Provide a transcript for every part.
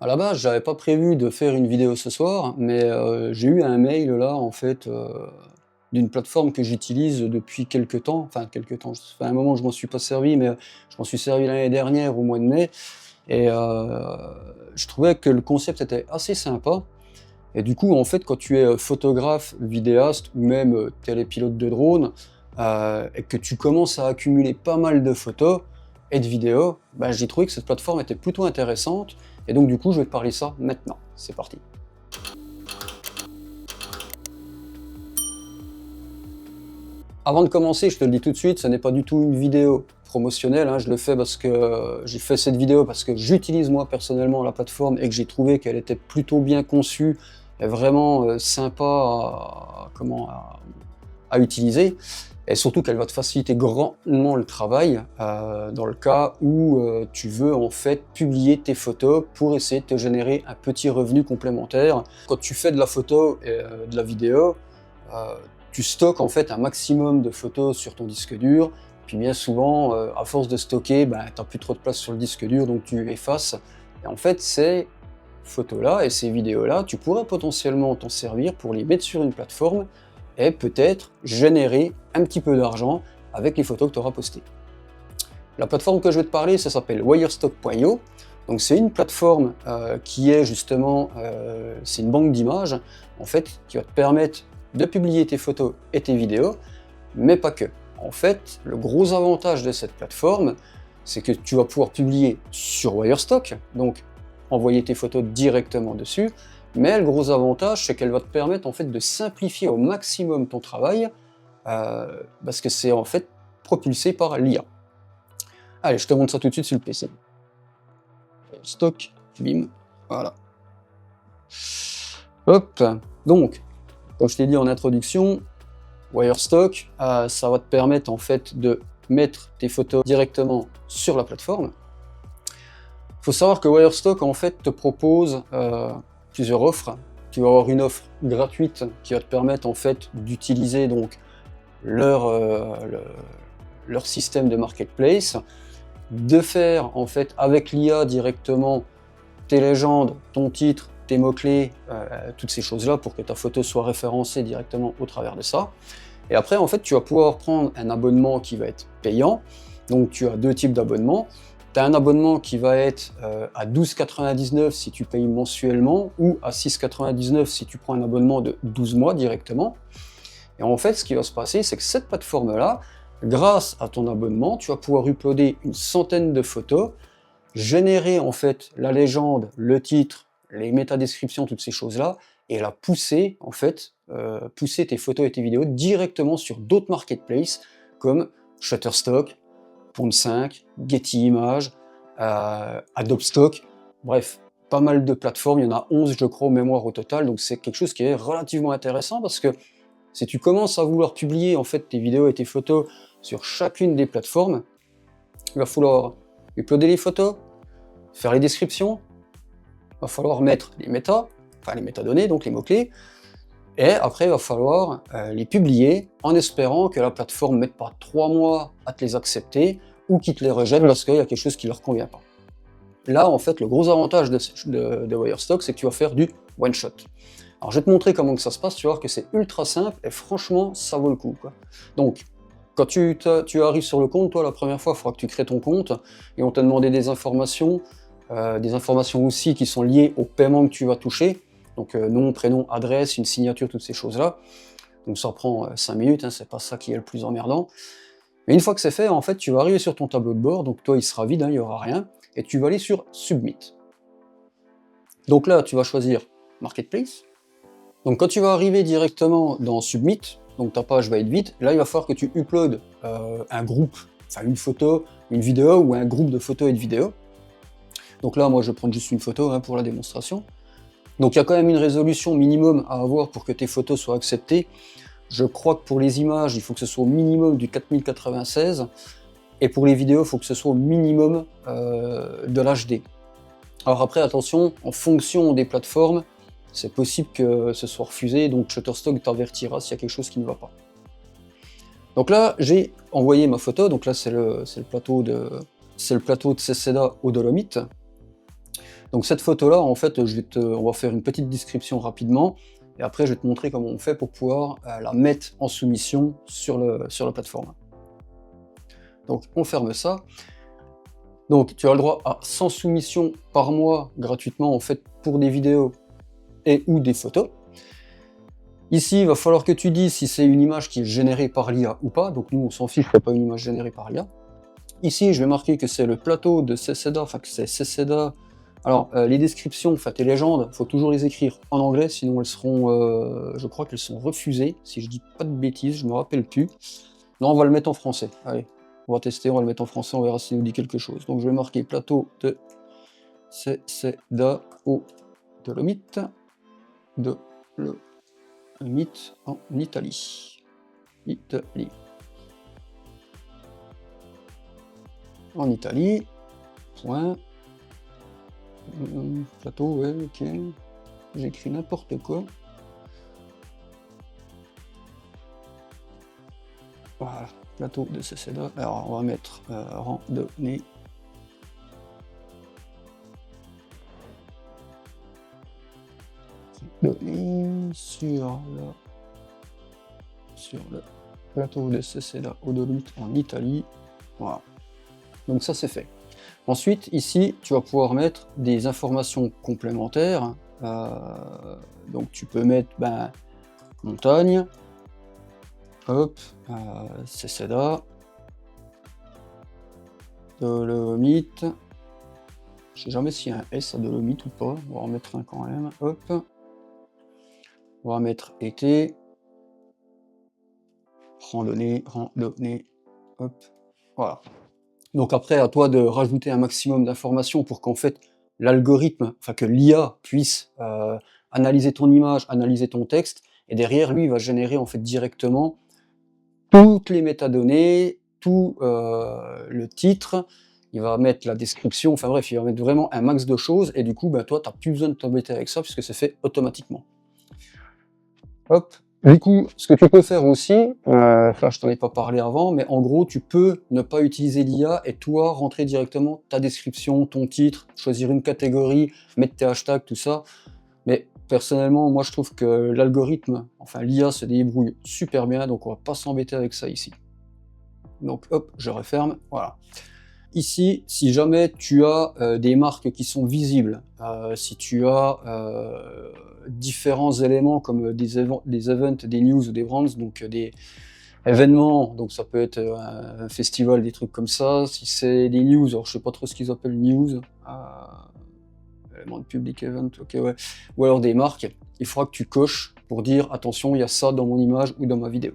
À la base, j'avais pas prévu de faire une vidéo ce soir, mais j'ai eu un mail là, en fait, d'une plateforme que j'utilise depuis quelque temps. Enfin quelque temps, ça fait un moment que je m'en suis pas servi, mais je m'en suis servi l'année dernière au mois de mai et je trouvais que le concept était assez sympa et du coup, en fait, quand tu es, photographe, vidéaste ou même, télépilote de drone, et que tu commences à accumuler pas mal de photos et de vidéos, bah, j'ai trouvé que cette plateforme était plutôt intéressante et donc du coup, je vais te parler de ça maintenant. C'est parti. Avant de commencer, je te le dis tout de suite, ce n'est pas du tout une vidéo promotionnelle, hein, je le fais parce que j'ai fait cette vidéo parce que j'utilise moi personnellement la plateforme et que j'ai trouvé qu'elle était plutôt bien conçue et vraiment sympa à utiliser. Et surtout qu'elle va te faciliter grandement le travail dans le cas où tu veux en fait publier tes photos pour essayer de te générer un petit revenu complémentaire. Quand tu fais de la photo et de la vidéo, tu stockes en fait un maximum de photos sur ton disque dur, puis bien souvent, à force de stocker, ben, tu n'as plus trop de place sur le disque dur, donc tu effaces. Et en fait, ces photos-là et ces vidéos-là, tu pourrais potentiellement t'en servir pour les mettre sur une plateforme et peut-être générer un petit peu d'argent avec les photos que tu auras postées. La plateforme que je vais te parler, ça s'appelle wirestock.io. Donc c'est une plateforme qui est justement, c'est une banque d'images en fait qui va te permettre de publier tes photos et tes vidéos, mais pas que. En fait, le gros avantage de cette plateforme, c'est que tu vas pouvoir publier sur Wirestock, donc envoyer tes photos directement dessus, mais le gros avantage, c'est qu'elle va te permettre en fait de simplifier au maximum ton travail, parce que c'est en fait propulsé par l'IA. Allez, je te montre ça tout de suite sur le PC. Stock, bim, voilà. Hop, donc, comme je t'ai dit en introduction, Wirestock, ça va te permettre en fait de mettre tes photos directement sur la plateforme. Il faut savoir que Wirestock en fait te propose plusieurs offres. Tu vas avoir une offre gratuite qui va te permettre en fait d'utiliser donc leur système de marketplace, de faire en fait avec l'IA directement tes légendes, ton titre, tes mots-clés, toutes ces choses-là pour que ta photo soit référencée directement au travers de ça. Et après, en fait, tu vas pouvoir prendre un abonnement qui va être payant. Donc, tu as deux types d'abonnements. Tu as un abonnement qui va être à 12,99 si tu payes mensuellement ou à 6,99 si tu prends un abonnement de 12 mois directement. Et en fait, ce qui va se passer, c'est que cette plateforme-là, grâce à ton abonnement, tu vas pouvoir uploader une centaine de photos, générer en fait la légende, le titre, les métadescriptions, toutes ces choses-là, et la pousser, en fait, pousser tes photos et tes vidéos directement sur d'autres marketplaces comme Shutterstock, Pond5, Getty Images, Adobe Stock, bref, pas mal de plateformes, il y en a 11 je crois, mémoire au total, donc c'est quelque chose qui est relativement intéressant parce que si tu commences à vouloir publier en fait tes vidéos et tes photos sur chacune des plateformes, il va falloir uploader les photos, faire les descriptions, il va falloir mettre les métadonnées, donc les mots-clés, et après il va falloir les publier en espérant que la plateforme ne mette pas 3 mois à te les accepter ou qu'ils te les rejettent lorsqu'il y a quelque chose qui ne leur convient pas. Là, en fait, le gros avantage de Wirestock, c'est que tu vas faire du one-shot. Alors je vais te montrer comment que ça se passe, tu vas voir que c'est ultra simple et franchement, ça vaut le coup, quoi. Donc, quand tu arrives sur le compte, toi, la première fois, il faudra que tu crées ton compte et on t'a demandé des informations aussi qui sont liées au paiement que tu vas toucher. Donc nom, prénom, adresse, une signature, toutes ces choses-là. Donc ça prend 5 minutes, hein, c'est pas ça qui est le plus emmerdant. Mais une fois que c'est fait, en fait, tu vas arriver sur ton tableau de bord, donc toi, il sera vide, hein, il n'y aura rien, et tu vas aller sur Submit. Donc là, tu vas choisir Marketplace. Donc quand tu vas arriver directement dans Submit, donc ta page va être vide, là, il va falloir que tu uploades un groupe, enfin une photo, une vidéo ou un groupe de photos et de vidéos. Donc là, moi, je vais prendre juste une photo hein, pour la démonstration. Donc il y a quand même une résolution minimum à avoir pour que tes photos soient acceptées. Je crois que pour les images, il faut que ce soit au minimum du 4096, et pour les vidéos, il faut que ce soit au minimum de l'HD. Alors après, attention, en fonction des plateformes, c'est possible que ce soit refusé, donc Shutterstock t'avertira s'il y a quelque chose qui ne va pas. Donc là, j'ai envoyé ma photo, donc là c'est le plateau de Ceseda au Dolomite. Donc cette photo-là, en fait, on va faire une petite description rapidement, et après je vais te montrer comment on fait pour pouvoir la mettre en soumission sur la plateforme. Donc on ferme ça. Donc tu as le droit à 100 soumissions par mois gratuitement en fait pour des vidéos et ou des photos. Ici, il va falloir que tu dises si c'est une image qui est générée par l'IA ou pas. Donc nous, on s'en fiche, c'est pas une image générée par l'IA. Ici, je vais marquer que c'est le plateau de CCEDA, enfin que c'est CCEDA. Alors, les descriptions, enfin tes légendes, il faut toujours les écrire en anglais, sinon elles seront, je crois qu'elles sont refusées, si je dis pas de bêtises, je me rappelle plus. Non, on va le mettre en français. Allez, on va tester, on va le mettre en français, on verra s'il nous dit quelque chose. Donc je vais marquer plateau de CCEDA au Dolomite, Dolomite en Italie. Italie. En Italie, point. Plateau, ouais, ok. J'écris n'importe quoi. Voilà, plateau de CCEDA. Alors, on va mettre randonnée. Sur le plateau de CCEDA au Dolomite en Italie. Voilà. Donc ça, c'est fait. Ensuite, ici, tu vas pouvoir mettre des informations complémentaires. Donc tu peux mettre montagne, hop, CCEDA, Dolomite. Je sais jamais s'il y a un S à Dolomite ou pas. On va en mettre un quand même. Hop. On va mettre été. Randonnée, hop. Voilà. Donc après, à toi de rajouter un maximum d'informations pour qu'en fait l'algorithme, enfin que l'IA puisse analyser ton image, analyser ton texte, et derrière lui, il va générer en fait directement toutes les métadonnées, tout le titre, il va mettre la description, enfin bref, il va mettre vraiment un max de choses, et du coup, toi, tu n'as plus besoin de t'embêter avec ça, puisque c'est fait automatiquement. Hop. Du coup, ce que tu peux faire aussi, ça je t'en ai pas parlé avant, mais en gros, tu peux ne pas utiliser l'IA et toi rentrer directement ta description, ton titre, choisir une catégorie, mettre tes hashtags, tout ça. Mais personnellement, moi je trouve que l'algorithme, enfin l'IA se débrouille super bien, donc on va pas s'embêter avec ça ici. Donc hop, je referme, voilà. Ici, si jamais tu as des marques qui sont visibles, si tu as différents éléments comme des events, des news ou des brands, donc des événements, donc ça peut être un festival, des trucs comme ça. Si c'est des news, alors je sais pas trop ce qu'ils appellent news, éléments de public event, ok ouais, ou alors des marques, il faudra que tu coches pour dire attention, il y a ça dans mon image ou dans ma vidéo.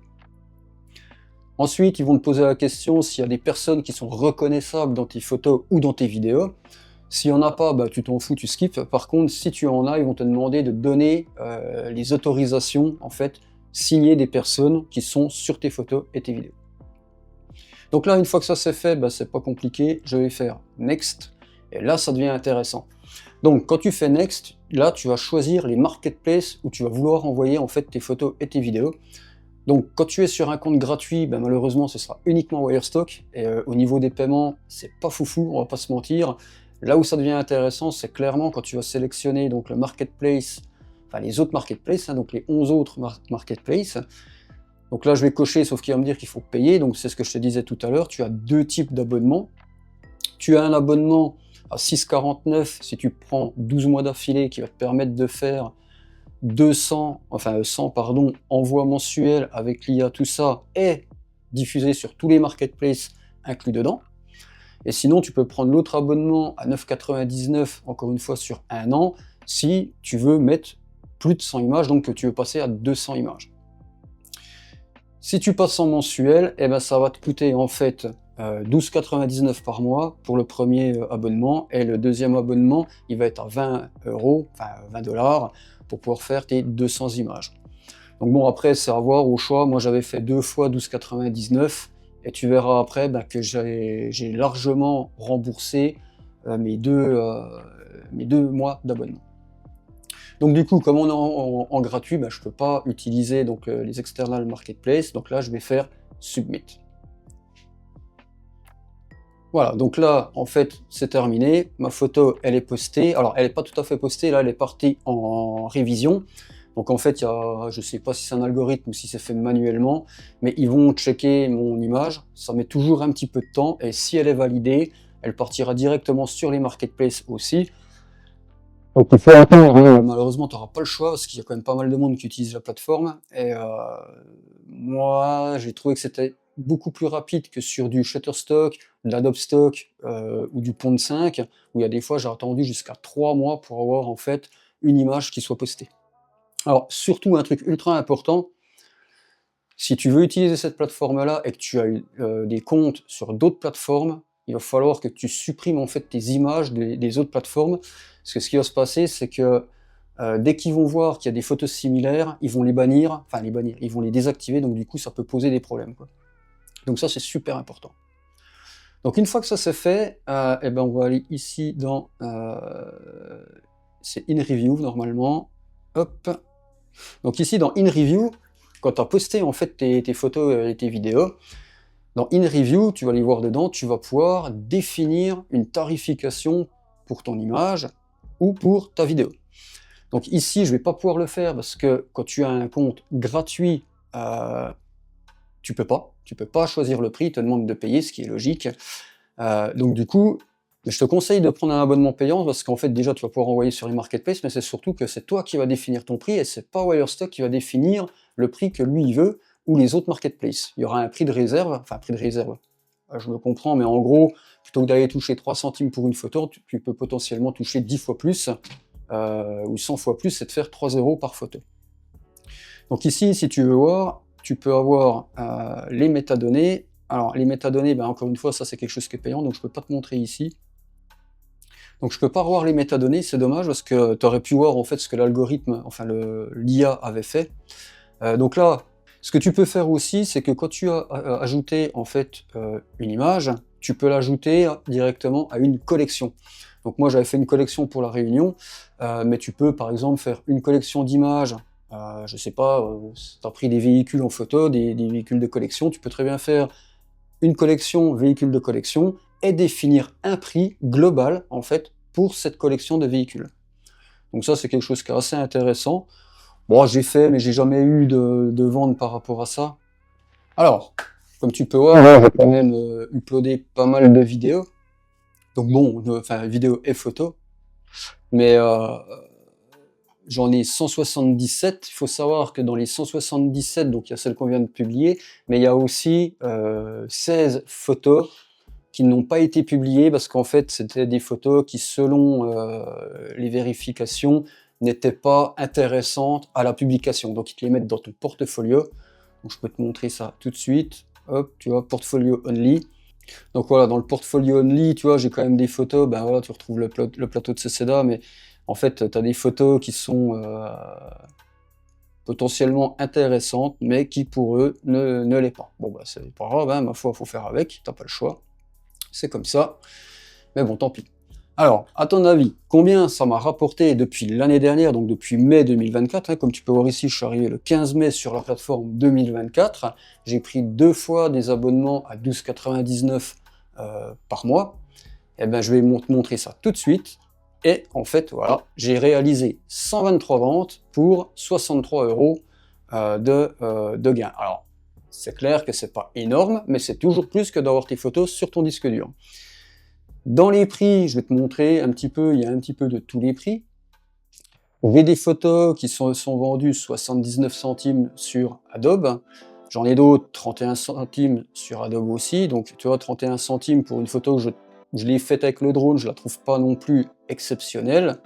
Ensuite, ils vont te poser la question s'il y a des personnes qui sont reconnaissables dans tes photos ou dans tes vidéos. S'il n'y en a pas, tu t'en fous, tu skips. Par contre, si tu en as, ils vont te demander de donner les autorisations, en fait, signées des personnes qui sont sur tes photos et tes vidéos. Donc là, une fois que ça c'est fait, c'est pas compliqué. Je vais faire Next. Et là, ça devient intéressant. Donc, quand tu fais Next, là, tu vas choisir les marketplaces où tu vas vouloir envoyer, en fait, tes photos et tes vidéos. Donc quand tu es sur un compte gratuit, malheureusement ce sera uniquement Wirestock, et au niveau des paiements, c'est pas foufou, on va pas se mentir. Là où ça devient intéressant, c'est clairement quand tu vas sélectionner donc le marketplace, enfin les autres marketplaces, donc les 11 autres marketplaces. Donc là je vais cocher, sauf qu'il va me dire qu'il faut payer, donc c'est ce que je te disais tout à l'heure, tu as deux types d'abonnements. Tu as un abonnement à 6,49 si tu prends 12 mois d'affilée qui va te permettre de faire 100 envois mensuels avec l'IA, tout ça est diffusé sur tous les marketplaces inclus dedans. Et sinon, tu peux prendre l'autre abonnement à 9,99, encore une fois sur un an, si tu veux mettre plus de 100 images, donc que tu veux passer à 200 images. Si tu passes en mensuel, ça va te coûter en fait 12,99 par mois pour le premier abonnement, et le deuxième abonnement, il va être à 20 €, enfin 20 $ pour pouvoir faire tes 200 images. Donc bon, après, c'est à voir au choix. Moi, j'avais fait 2 fois 12,99 et tu verras après que j'ai largement remboursé mes deux mois d'abonnement. Donc du coup, comme on est en gratuit, je ne peux pas utiliser donc, les external marketplace. Donc là, je vais faire Submit. Voilà, donc là, en fait, c'est terminé. Ma photo, elle est postée. Alors, elle n'est pas tout à fait postée, là, elle est partie en révision. Donc, en fait, je ne sais pas si c'est un algorithme ou si c'est fait manuellement, mais ils vont checker mon image. Ça met toujours un petit peu de temps, et si elle est validée, elle partira directement sur les marketplaces aussi. Donc, il faut attendre. Malheureusement, tu n'auras pas le choix, parce qu'il y a quand même pas mal de monde qui utilise la plateforme. Et moi, j'ai trouvé que c'était beaucoup plus rapide que sur du Shutterstock, de l'Adobe Stock ou du Pond 5, où il y a des fois j'ai attendu jusqu'à 3 mois pour avoir en fait une image qui soit postée. Alors surtout un truc ultra important, si tu veux utiliser cette plateforme-là et que tu as des comptes sur d'autres plateformes, il va falloir que tu supprimes en fait tes images des autres plateformes, parce que ce qui va se passer, c'est que dès qu'ils vont voir qu'il y a des photos similaires, ils vont les bannir, ils vont les désactiver, donc du coup ça peut poser des problèmes, quoi. Donc ça, c'est super important. Donc une fois que ça c'est fait, eh ben on va aller ici dans... c'est In Review normalement. Hop. Donc ici dans In Review, quand tu as posté en fait tes photos et tes vidéos, dans In Review, tu vas aller voir dedans, tu vas pouvoir définir une tarification pour ton image ou pour ta vidéo. Donc ici, je ne vais pas pouvoir le faire parce que quand tu as un compte gratuit, tu peux pas choisir le prix, il te demande de payer, ce qui est logique. Donc du coup, je te conseille de prendre un abonnement payant parce qu'en fait déjà tu vas pouvoir envoyer sur les marketplaces, mais c'est surtout que c'est toi qui vas définir ton prix et c'est pas Wirestock qui va définir le prix que lui il veut ou les autres marketplaces. Il y aura un prix de réserve, enfin prix de réserve, je me comprends, mais en gros, plutôt que d'aller toucher 3 centimes pour une photo, tu peux potentiellement toucher 10 fois plus ou 100 fois plus, c'est de faire 3 € par photo. Donc ici, si tu veux voir, tu peux avoir les métadonnées. Alors les métadonnées, ben, encore une fois, ça c'est quelque chose qui est payant, donc je peux pas te montrer ici. Donc je peux pas revoir les métadonnées, c'est dommage, parce que tu aurais pu voir en fait ce que l'algorithme, enfin l'IA avait fait. Donc là, ce que tu peux faire aussi, c'est que quand tu as ajouté en fait une image, tu peux l'ajouter directement à une collection. Donc moi j'avais fait une collection pour la Réunion, mais tu peux par exemple faire une collection d'images. Je sais pas, tu as pris des véhicules en photo, des véhicules de collection, tu peux très bien faire une collection véhicules de collection et définir un prix global en fait pour cette collection de véhicules. Donc ça c'est quelque chose qui est assez intéressant. Bon, j'ai fait, mais j'ai jamais eu de vente par rapport à ça. Alors, comme tu peux voir, j'ai quand même uploadé pas mal de vidéos. Donc bon, enfin vidéos et photos. Mais j'en ai 177. Il faut savoir que dans les 177, donc il y a celle qu'on vient de publier, mais il y a aussi 16 photos qui n'ont pas été publiées parce qu'en fait, c'était des photos qui, selon les vérifications, n'étaient pas intéressantes à la publication. Donc, ils te les mettent dans ton portfolio. Donc, je peux te montrer ça tout de suite. Hop, tu vois, portfolio only. Donc voilà, dans le portfolio only, tu vois, j'ai quand même des photos. Ben voilà, tu retrouves le plateau de Céceda, mais en fait, tu as des photos qui sont potentiellement intéressantes, mais qui pour eux ne l'est pas. Bon, bah, c'est pas grave, hein, ma foi, il faut faire avec, t'as pas le choix. C'est comme ça. Mais bon, tant pis. Alors, à ton avis, combien ça m'a rapporté depuis l'année dernière, donc depuis mai 2024, hein, comme tu peux voir ici, je suis arrivé le 15 mai sur la plateforme 2024. J'ai pris 2 fois des abonnements à 12,99 par mois. Et ben, je vais te montrer ça tout de suite. Et en fait, voilà, j'ai réalisé 123 ventes pour 63 € de gain. Alors, c'est clair que c'est pas énorme, mais c'est toujours plus que d'avoir tes photos sur ton disque dur. Dans les prix, je vais te montrer un petit peu, il y a un petit peu de tous les prix. J'ai des photos qui sont vendues 79 centimes sur Adobe. J'en ai d'autres 31 centimes sur Adobe aussi. Donc tu vois, 31 centimes pour une photo que je l'ai faite avec le drone, je la trouve pas non plus exceptionnelle.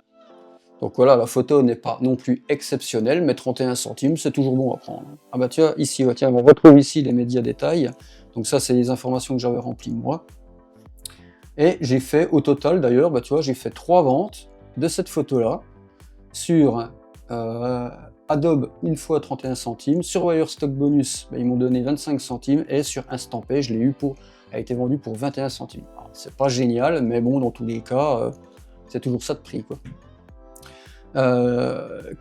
Donc voilà, la photo n'est pas non plus exceptionnelle, mais 31 centimes, c'est toujours bon à prendre. Ah bah tu vois, ici, tiens, on retrouve ici les médias détails. Donc ça, c'est les informations que j'avais remplies moi. Et j'ai fait, au total d'ailleurs, bah tu vois, j'ai fait 3 ventes de cette photo-là sur Adobe une fois 31 centimes, sur Wirestock Bonus, bah, ils m'ont donné 25 centimes, et sur Instampay, je l'ai eu a été vendu pour 21 centimes. C'est pas génial, mais bon, dans tous les cas, c'est toujours ça de prix, quoi.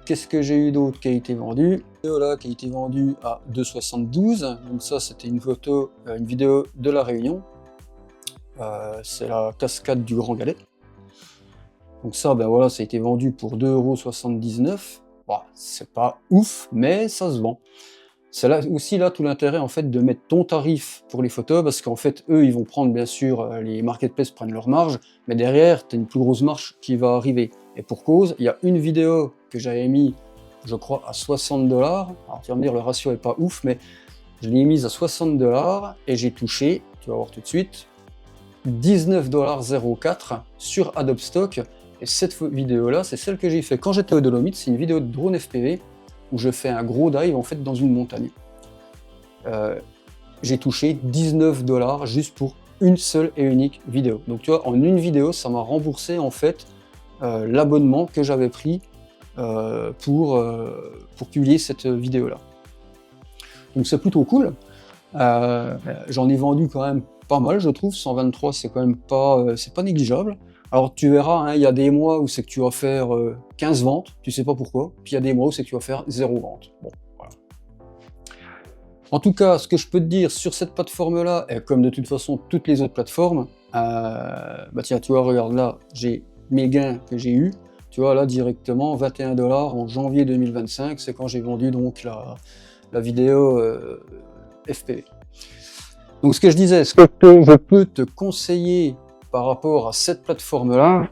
Qu'est-ce que j'ai eu d'autre qui a été vendu? Voilà, qui a été vendu à 2,72. Donc ça, c'était une vidéo de la Réunion. c'est la cascade du Grand Galet. Donc ça, ben voilà, ça a été vendu pour 2,79 €. Bon, c'est pas ouf, mais ça se vend. C'est là aussi là tout l'intérêt en fait de mettre ton tarif pour les photos, parce qu'en fait eux ils vont prendre bien sûr, les marketplaces prennent leur marge, mais derrière tu as une plus grosse marge qui va arriver. Et pour cause, il y a une vidéo que j'avais mis, je crois à 60 $. Alors tu vas me dire le ratio est pas ouf, mais je l'ai mise à 60 $ et j'ai touché, tu vas voir tout de suite, 19,04 $ sur Adobe Stock. Et cette vidéo là, c'est celle que j'ai fait quand j'étais aux Dolomites, c'est une vidéo de drone FPV où je fais un gros dive en fait dans une montagne. J'ai touché 19 $ juste pour une seule et unique vidéo. Donc tu vois, en une vidéo, ça m'a remboursé en fait l'abonnement que j'avais pris pour publier cette vidéo là. Donc c'est plutôt cool. J'en ai vendu quand même pas mal, je trouve. 123, c'est quand même pas, c'est pas négligeable. Alors tu verras, hein, il y a des mois où c'est que tu vas faire 15 ventes, tu sais pas pourquoi, puis il y a des mois où c'est que tu vas faire 0 vente. Bon, voilà. En tout cas, ce que je peux te dire sur cette plateforme-là, et comme de toute façon toutes les autres plateformes, bah tiens, tu vois, regarde là, j'ai mes gains que j'ai eu, tu vois là directement 21 $ en janvier 2025, c'est quand j'ai vendu donc la vidéo FPV. Donc ce que je disais, ce que je peux te conseiller par rapport à cette plateforme-là,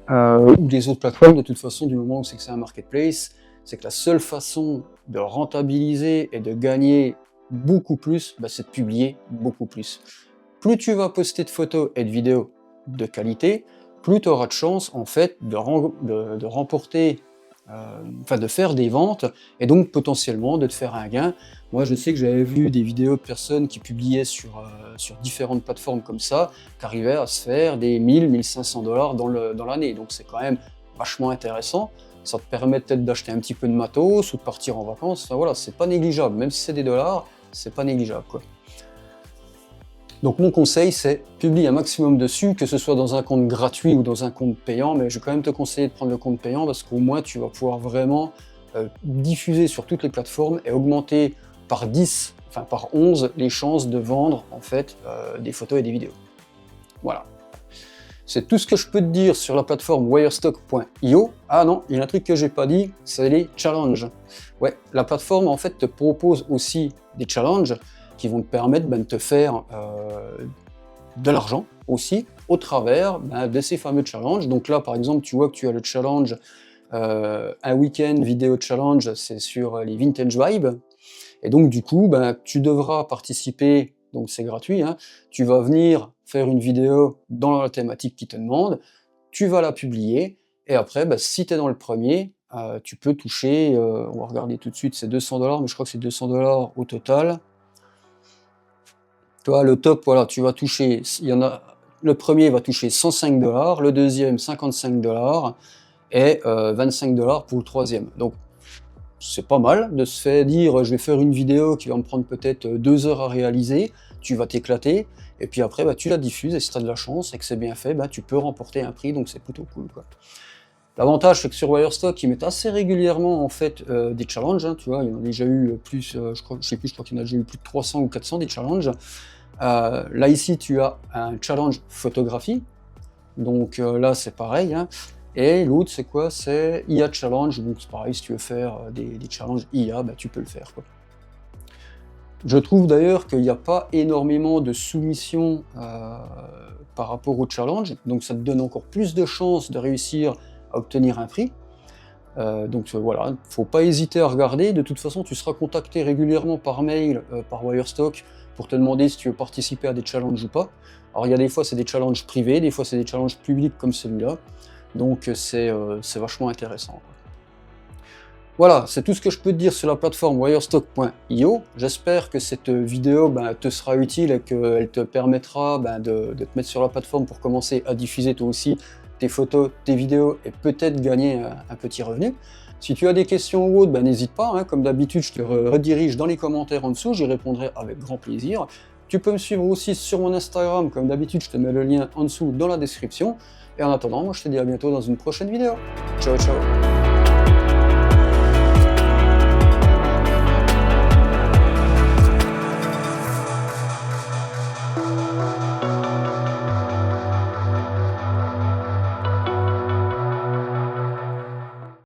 ou les autres plateformes, de toute façon, du moment où c'est que c'est un marketplace, c'est que la seule façon de rentabiliser et de gagner beaucoup plus, bah, c'est de publier beaucoup plus. Plus tu vas poster de photos et de vidéos de qualité, plus tu auras de chance en fait de remporter, enfin de faire des ventes et donc potentiellement de te faire un gain. Moi je sais que j'avais vu des vidéos de personnes qui publiaient sur différentes plateformes comme ça, qui arrivaient à se faire des 1000-1500 $ dans l'année, donc c'est quand même vachement intéressant. Ça te permet peut-être d'acheter un petit peu de matos ou de partir en vacances, enfin voilà, c'est pas négligeable, même si c'est des dollars, c'est pas négligeable quoi. Donc mon conseil c'est publie un maximum dessus, que ce soit dans un compte gratuit ou dans un compte payant, mais je vais quand même te conseiller de prendre le compte payant parce qu'au moins tu vas pouvoir vraiment diffuser sur toutes les plateformes et augmenter par 10, enfin par 11 les chances de vendre en fait des photos et des vidéos. Voilà. C'est tout ce que je peux te dire sur la plateforme wirestock.io. Ah non, il y a un truc que j'ai pas dit, c'est les challenges. Ouais, la plateforme en fait te propose aussi des challenges qui vont te permettre de te faire de l'argent aussi au travers de ces fameux challenges. Donc là par exemple tu vois que tu as le challenge un week-end vidéo challenge, c'est sur les Vintage Vibes. Et donc du coup tu devras participer, donc c'est gratuit, hein. Tu vas venir faire une vidéo dans la thématique qui te demande, tu vas la publier, et après si tu es dans le premier, tu peux toucher, on va regarder tout de suite, c'est 200 $, mais je crois que c'est 200 $ au total. Tu vois, le top, voilà, tu vas toucher, il y en a, le premier va toucher 105 $, le deuxième 55 $, et 25 $ pour le troisième. Donc c'est pas mal de se faire dire je vais faire une vidéo qui va me prendre peut-être 2 heures à réaliser, tu vas t'éclater, et puis après tu la diffuses, et si tu as de la chance et que c'est bien fait, tu peux remporter un prix, donc c'est plutôt cool quoi. L'avantage c'est que sur Wirestock ils mettent assez régulièrement en fait des challenges, hein, tu vois, il y en a déjà eu plus, je crois qu'il y en a déjà eu plus de 300 ou 400 des challenges. Là ici tu as un challenge photographie, donc là c'est pareil, hein. Et l'autre c'est quoi? C'est IA challenge, donc c'est pareil, si tu veux faire des challenges IA, tu peux le faire quoi. Je trouve d'ailleurs qu'il n'y a pas énormément de soumissions par rapport au challenge, donc ça te donne encore plus de chances de réussir à obtenir un prix. Donc voilà, il ne faut pas hésiter à regarder. De toute façon, tu seras contacté régulièrement par mail, par Wirestock, pour te demander si tu veux participer à des challenges ou pas. Alors il y a des fois c'est des challenges privés, des fois c'est des challenges publics comme celui-là, donc c'est vachement intéressant. Voilà, c'est tout ce que je peux te dire sur la plateforme wirestock.io. J'espère que cette vidéo te sera utile et qu'elle te permettra de te mettre sur la plateforme pour commencer à diffuser toi aussi tes photos, tes vidéos et peut-être gagner un petit revenu. Si tu as des questions ou autres, n'hésite pas, hein, comme d'habitude je te redirige dans les commentaires en dessous, j'y répondrai avec grand plaisir. Tu peux me suivre aussi sur mon Instagram, comme d'habitude je te mets le lien en dessous dans la description. Et en attendant, moi je te dis à bientôt dans une prochaine vidéo. Ciao ciao.